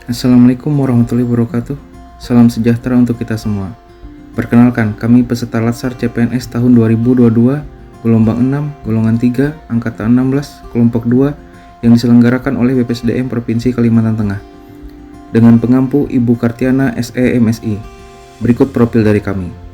Assalamualaikum warahmatullahi wabarakatuh. Salam sejahtera untuk kita semua. Perkenalkan, kami peserta Latsar CPNS tahun 2022, gelombang 6, golongan 3, angkatan 16, kelompok 2, yang diselenggarakan oleh BPSDM Provinsi Kalimantan Tengah. Dengan pengampu Ibu Kartiana SE MSI. Berikut profil dari kami.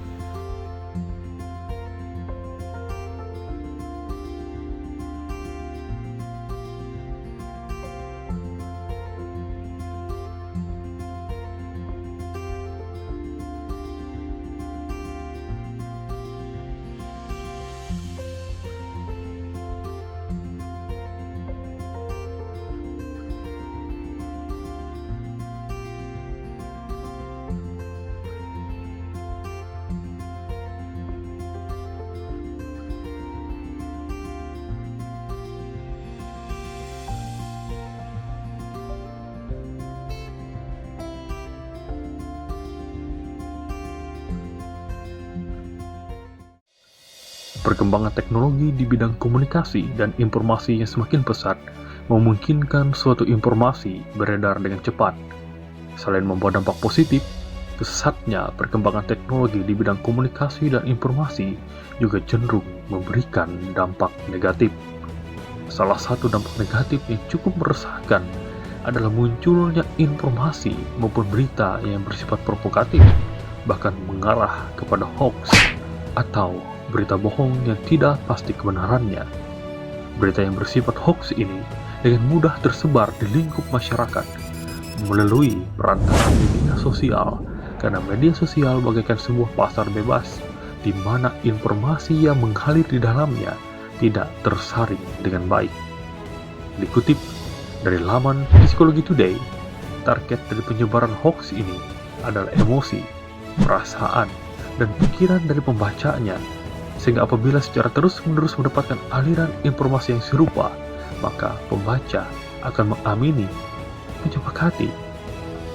Perkembangan teknologi di bidang komunikasi dan informasi yang semakin pesat memungkinkan suatu informasi beredar dengan cepat. Selain membawa dampak positif, pesatnya perkembangan teknologi di bidang komunikasi dan informasi juga cenderung memberikan dampak negatif. Salah satu dampak negatif yang cukup meresahkan adalah munculnya informasi maupun berita yang bersifat provokatif, bahkan mengarah kepada hoax atau berita bohong yang tidak pasti kebenarannya. Berita yang bersifat hoax ini dengan mudah tersebar di lingkup masyarakat melalui perantara media sosial, karena media sosial bagaikan sebuah pasar bebas di mana informasi yang mengalir di dalamnya tidak tersaring dengan baik. Dikutip dari laman Psikologi Today, target dari penyebaran hoax ini adalah emosi, perasaan, dan pikiran dari pembacanya, sehingga apabila secara terus-menerus mendapatkan aliran informasi yang serupa, maka pembaca akan mengamini, menyepakati,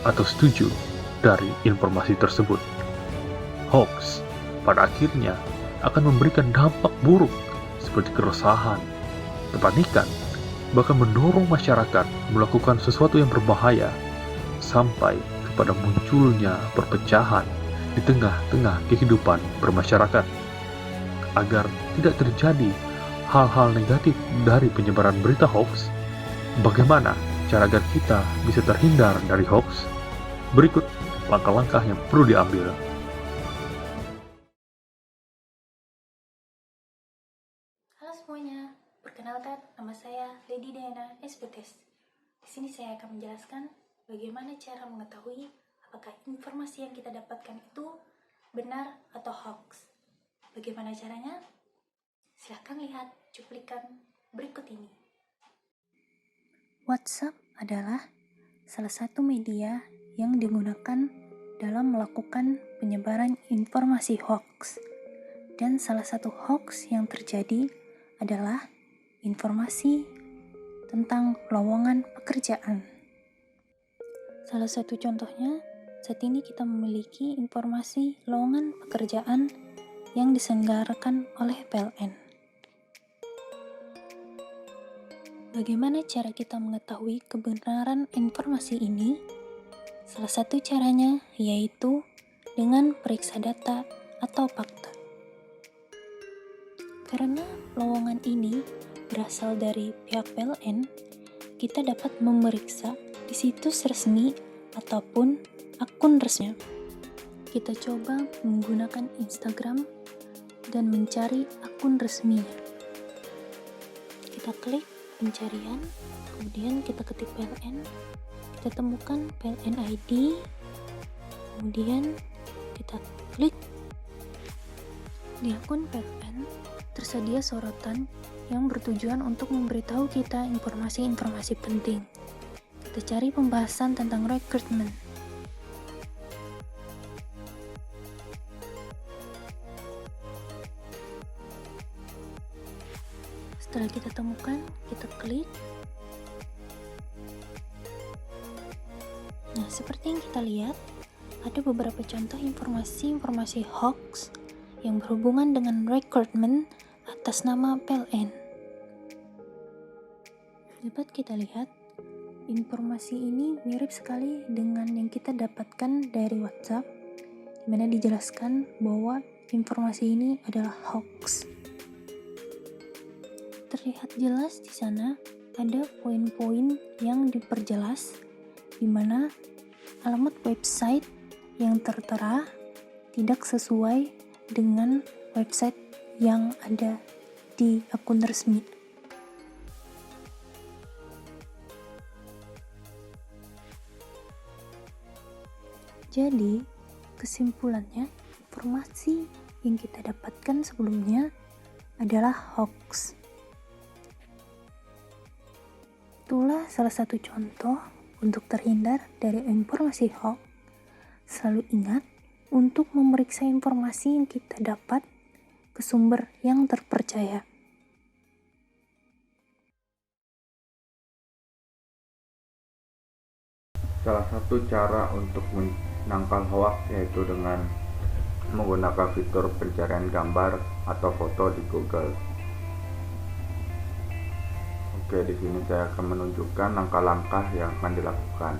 atau setuju dari informasi tersebut. Hoax pada akhirnya akan memberikan dampak buruk seperti keresahan, kepanikan, bahkan mendorong masyarakat melakukan sesuatu yang berbahaya sampai kepada munculnya perpecahan di tengah-tengah kehidupan bermasyarakat. Agar tidak terjadi hal-hal negatif dari penyebaran berita hoax, bagaimana cara agar kita bisa terhindar dari hoax? Berikut langkah-langkah yang perlu diambil. Halo semuanya, perkenalkan nama saya Lady Diana SPTS. Di sini saya akan menjelaskan bagaimana cara mengetahui apakah informasi yang kita dapatkan itu benar atau hoax. Bagaimana caranya? Silahkan lihat cuplikan berikut ini. WhatsApp adalah salah satu media yang digunakan dalam melakukan penyebaran informasi hoax. Dan salah satu hoax yang terjadi adalah informasi tentang lowongan pekerjaan. Salah satu contohnya, saat ini kita memiliki informasi lowongan pekerjaan yang diselenggarakan oleh PLN. Bagaimana cara kita mengetahui kebenaran informasi ini? Salah satu caranya yaitu dengan periksa data atau fakta. Karena lowongan ini berasal dari pihak PLN, kita dapat memeriksa di situs resmi ataupun akun resmi. Kita coba menggunakan Instagram dan mencari akun resminya. Kita klik pencarian, kemudian kita ketik PLN, kita temukan PLN ID, kemudian kita klik. Di akun PLN tersedia sorotan yang bertujuan untuk memberitahu kita informasi-informasi penting. Kita cari pembahasan tentang rekrutmen. Setelah kita temukan, kita klik. Nah, seperti yang kita lihat, ada beberapa contoh informasi-informasi hoax yang berhubungan dengan rekrutmen atas nama PLN. Dapat kita lihat Informasi ini mirip sekali dengan yang kita dapatkan dari WhatsApp, di mana dijelaskan bahwa informasi ini adalah hoax. Terlihat jelas di sana ada poin-poin yang diperjelas, di mana alamat website yang tertera tidak sesuai dengan website yang ada di akun resmi. Jadi, kesimpulannya, informasi yang kita dapatkan sebelumnya adalah hoax. Itulah salah satu contoh untuk terhindar dari informasi hoax. Selalu ingat untuk memeriksa informasi yang kita dapat ke sumber yang terpercaya. Salah satu cara untuk menangkal hoaks yaitu dengan menggunakan fitur pencarian gambar atau foto di Google. Oke, di sini saya akan menunjukkan langkah-langkah yang akan dilakukan.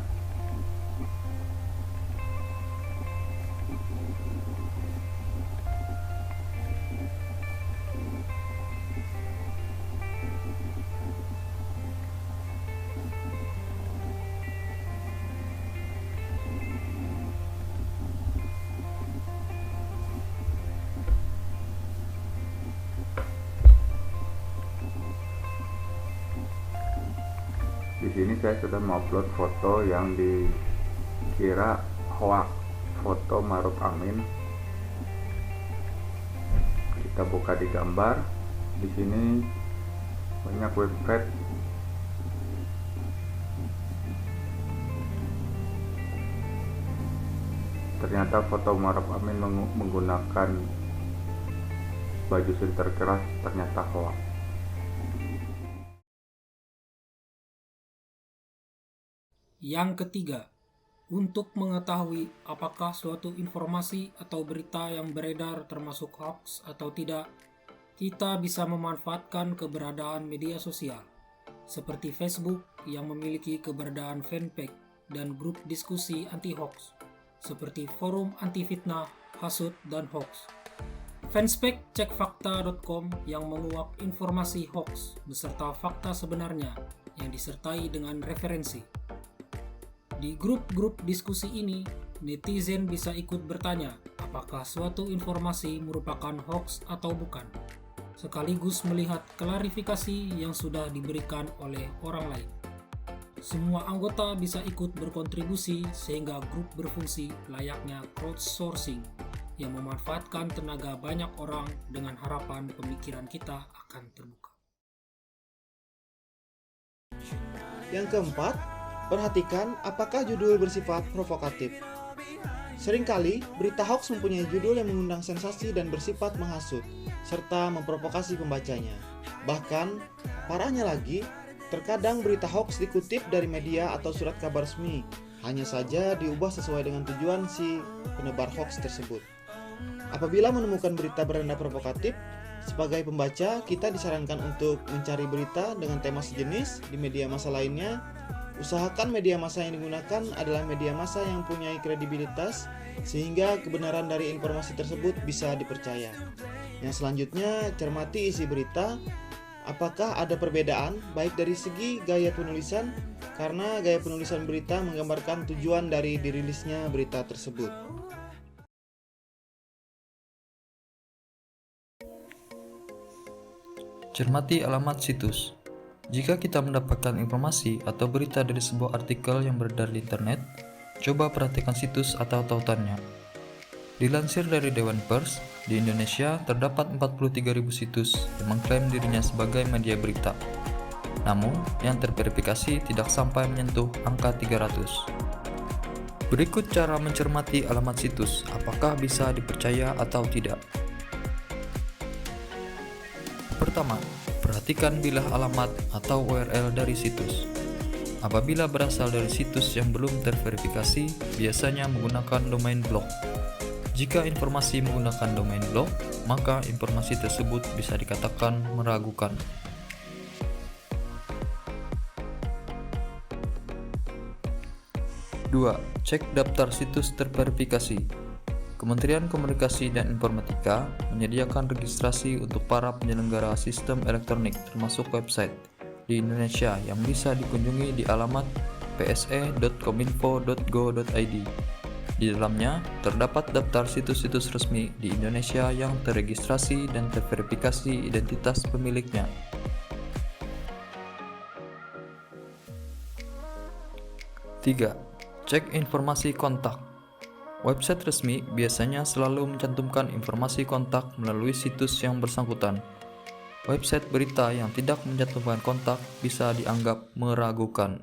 Di sini saya sudah mengupload foto yang dikira hoax, foto Maruf Amin. Kita buka di gambar. Di sini banyak website. Ternyata foto Maruf Amin menggunakan baju sinterklas ternyata hoax. Yang ketiga, untuk mengetahui apakah suatu informasi atau berita yang beredar termasuk hoax atau tidak, kita bisa memanfaatkan keberadaan media sosial, seperti Facebook yang memiliki keberadaan fanpage dan grup diskusi anti-hoax, seperti forum anti-fitnah, hasut, dan hoax. Fanspage cekfakta.com yang menguak informasi hoax beserta fakta sebenarnya yang disertai dengan referensi. Di grup-grup diskusi ini, netizen bisa ikut bertanya apakah suatu informasi merupakan hoax atau bukan, sekaligus melihat klarifikasi yang sudah diberikan oleh orang lain. Semua anggota bisa ikut berkontribusi sehingga grup berfungsi layaknya crowdsourcing yang memanfaatkan tenaga banyak orang dengan harapan pemikiran kita akan terbuka. Yang keempat, perhatikan apakah judul bersifat provokatif. Seringkali, berita hoax mempunyai judul yang mengundang sensasi dan bersifat menghasut, serta memprovokasi pembacanya. Bahkan, parahnya lagi, terkadang berita hoax dikutip dari media atau surat kabar resmi, hanya saja diubah sesuai dengan tujuan si penebar hoax tersebut. Apabila menemukan berita bernada provokatif, sebagai pembaca, kita disarankan untuk mencari berita dengan tema sejenis di media massa lainnya. Usahakan media massa yang digunakan adalah media massa yang mempunyai kredibilitas sehingga kebenaran dari informasi tersebut bisa dipercaya. Yang selanjutnya, cermati isi berita. Apakah ada perbedaan baik dari segi gaya penulisan, karena gaya penulisan berita menggambarkan tujuan dari dirilisnya berita tersebut. Cermati alamat situs. Jika kita mendapatkan informasi atau berita dari sebuah artikel yang beredar di internet, coba perhatikan situs atau tautannya. Dilansir dari Dewan Pers, di Indonesia terdapat 43.000 situs yang mengklaim dirinya sebagai media berita. Namun, yang terverifikasi tidak sampai menyentuh angka 300. Berikut cara mencermati alamat situs, apakah bisa dipercaya atau tidak. Pertama, perhatikan bilah alamat atau URL dari situs. Apabila berasal dari situs yang belum terverifikasi, biasanya menggunakan domain blog. Jika informasi menggunakan domain blog, maka informasi tersebut bisa dikatakan meragukan. 2. Cek daftar situs terverifikasi. Kementerian Komunikasi dan Informatika menyediakan registrasi untuk para penyelenggara sistem elektronik termasuk website di Indonesia yang bisa dikunjungi di alamat pse.kominfo.go.id. Di dalamnya terdapat daftar situs-situs resmi di Indonesia yang terregistrasi dan terverifikasi identitas pemiliknya. Tiga, cek informasi kontak. Website resmi biasanya selalu mencantumkan informasi kontak melalui situs yang bersangkutan. Website berita yang tidak mencantumkan kontak bisa dianggap meragukan.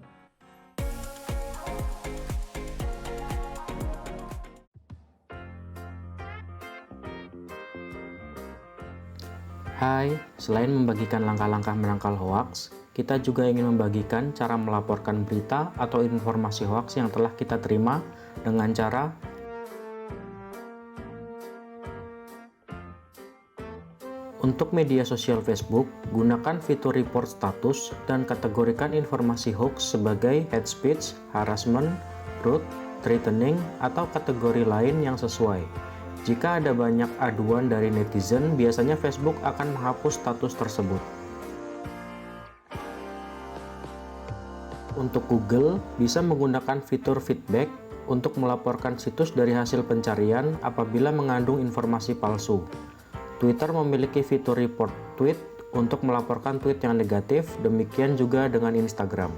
Hai, selain membagikan langkah-langkah menangkal hoaks, kita juga ingin membagikan cara melaporkan berita atau informasi hoaks yang telah kita terima dengan cara untuk media sosial Facebook, gunakan fitur report status dan kategorikan informasi hoax sebagai hate speech, harassment, rude, threatening, atau kategori lain yang sesuai. Jika ada banyak aduan dari netizen, biasanya Facebook akan menghapus status tersebut. Untuk Google, bisa menggunakan fitur feedback untuk melaporkan situs dari hasil pencarian apabila mengandung informasi palsu. Twitter memiliki fitur report tweet untuk melaporkan tweet yang negatif, demikian juga dengan Instagram.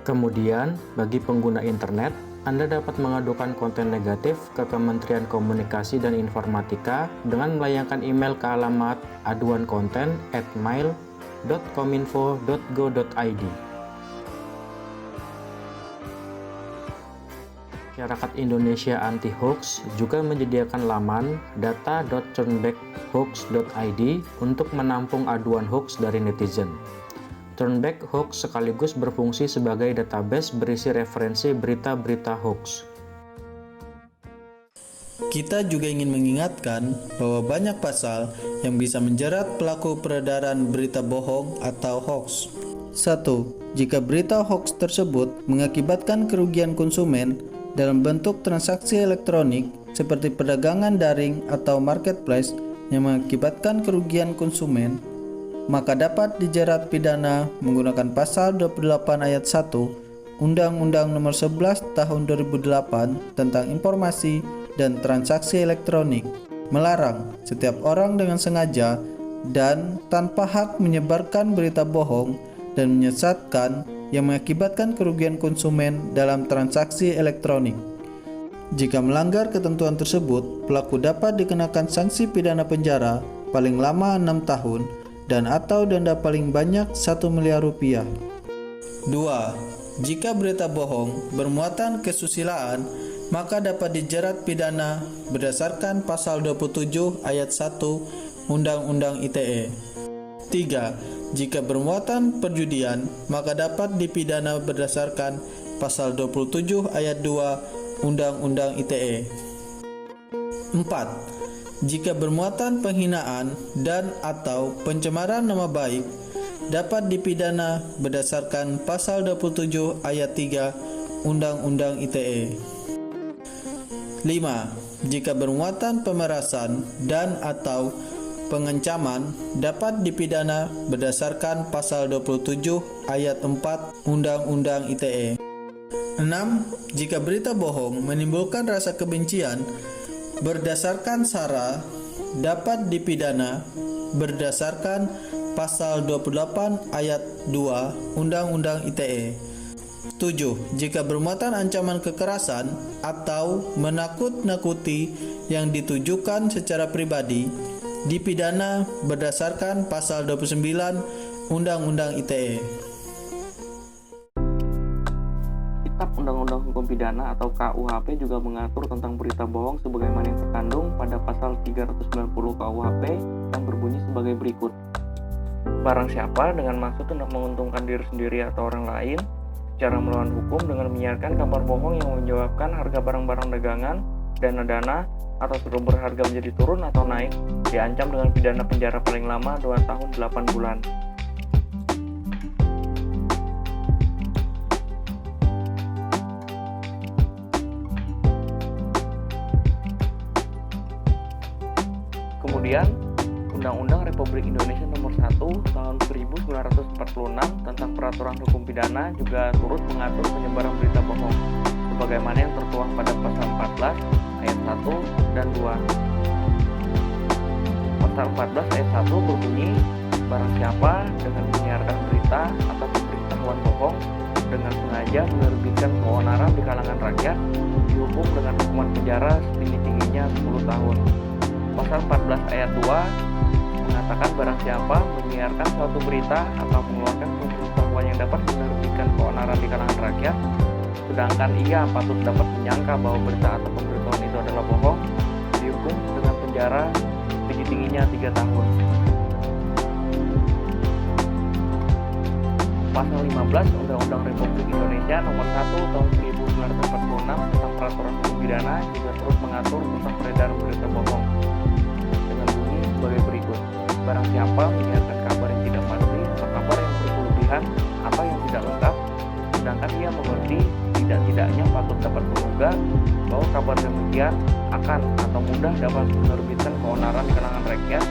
Kemudian, bagi pengguna internet, Anda dapat mengadukan konten negatif ke Kementerian Komunikasi dan Informatika dengan melayangkan email ke alamat aduankonten@mail.kominfo.go.id. Masyarakat Indonesia Anti-Hoax juga menyediakan laman data.turnbackhoax.id untuk menampung aduan hoax dari netizen. Turnback Hoax sekaligus berfungsi sebagai database berisi referensi berita-berita hoax. Kita juga ingin mengingatkan bahwa banyak pasal yang bisa menjerat pelaku peredaran berita bohong atau hoax. 1. Jika berita hoax tersebut mengakibatkan kerugian konsumen dalam bentuk transaksi elektronik seperti perdagangan daring atau marketplace yang mengakibatkan kerugian konsumen, maka dapat dijerat pidana menggunakan pasal 28 ayat 1 Undang-Undang Nomor 11 Tahun 2008 tentang Informasi dan Transaksi Elektronik, melarang setiap orang dengan sengaja dan tanpa hak menyebarkan berita bohong dan menyesatkan yang mengakibatkan kerugian konsumen dalam transaksi elektronik. Jika melanggar ketentuan tersebut, pelaku dapat dikenakan sanksi pidana penjara paling lama 6 tahun dan atau denda paling banyak 1 miliar rupiah. 2. Jika berita bohong bermuatan kesusilaan, maka dapat dijerat pidana berdasarkan pasal 27 ayat 1 Undang-Undang ITE. 3. Jika bermuatan perjudian, maka dapat dipidana berdasarkan pasal 27 ayat 2 Undang-Undang ITE. 4. Jika bermuatan penghinaan dan atau pencemaran nama baik, dapat dipidana berdasarkan pasal 27 ayat 3 Undang-Undang ITE. 5. Jika bermuatan pemerasan dan atau pengancaman, dapat dipidana berdasarkan pasal 27 ayat 4 Undang-Undang ITE. 6. Jika berita bohong menimbulkan rasa kebencian berdasarkan sara, dapat dipidana berdasarkan pasal 28 ayat 2 Undang-Undang ITE. 7. Jika bermuatan ancaman kekerasan atau menakut-nakuti yang ditujukan secara pribadi, dipidana berdasarkan pasal 29 Undang-Undang ITE. Kitab Undang-Undang Hukum Pidana atau KUHP juga mengatur tentang berita bohong sebagaimana yang terkandung pada pasal 390 KUHP yang berbunyi sebagai berikut. Barang siapa dengan maksud untuk menguntungkan diri sendiri atau orang lain secara melawan hukum dengan menyiarkan kabar bohong yang menyebabkan harga barang-barang dagangan, dana-dana, atau sumber harga menjadi turun atau naik, diancam dengan pidana penjara paling lama 2 tahun 8 bulan. Kemudian Undang-Undang Republik Indonesia Nomor 1 Tahun 1946 tentang Peraturan Hukum Pidana juga turut mengatur penyebaran berita bohong sebagaimana yang tertuang pada pasal 14 ayat 1 dan 2. Pasal 14 ayat 1 berbunyi, barang siapa dengan menyiarkan berita atau pemberitahuan bohong dengan sengaja menerbitkan keonaran di kalangan rakyat dihukum dengan hukuman penjara setinggi-tingginya 10 tahun. Pasal 14 ayat 2 mengatakan barang siapa menyiarkan suatu berita atau mengeluarkan pemberitahuan yang dapat menerbitkan keonaran di kalangan rakyat, sedangkan ia patut dapat menyangka bahwa berita atau pemberitahuan itu adalah bohong, dihukum dengan penjara setinggi-tingginya 3 tahun. Pasal 15 Undang-Undang Republik Indonesia Nomor 1 Tahun 1946 tentang Peraturan Hukum Pidana juga turut mengatur tentang peredaran berita bohong dengan bunyi sebagai berikut. Barang siapa menyiarkan kabar yang tidak pasti atau kabar yang berlebihan atau yang tidak lengkap, sedangkan ia mengerti tidak-tidaknya patut dapat menduga bahwa kabar demikian akan atau mudah dapat menerbitkan keonaran di kalangan rakyat,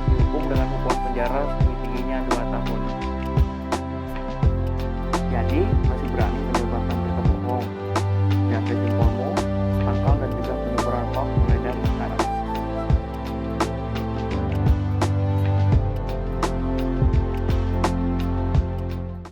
dihukum dengan hukuman penjara setinggi-tingginya 2 tahun. Jadi masih berani menyebarkan berita bohong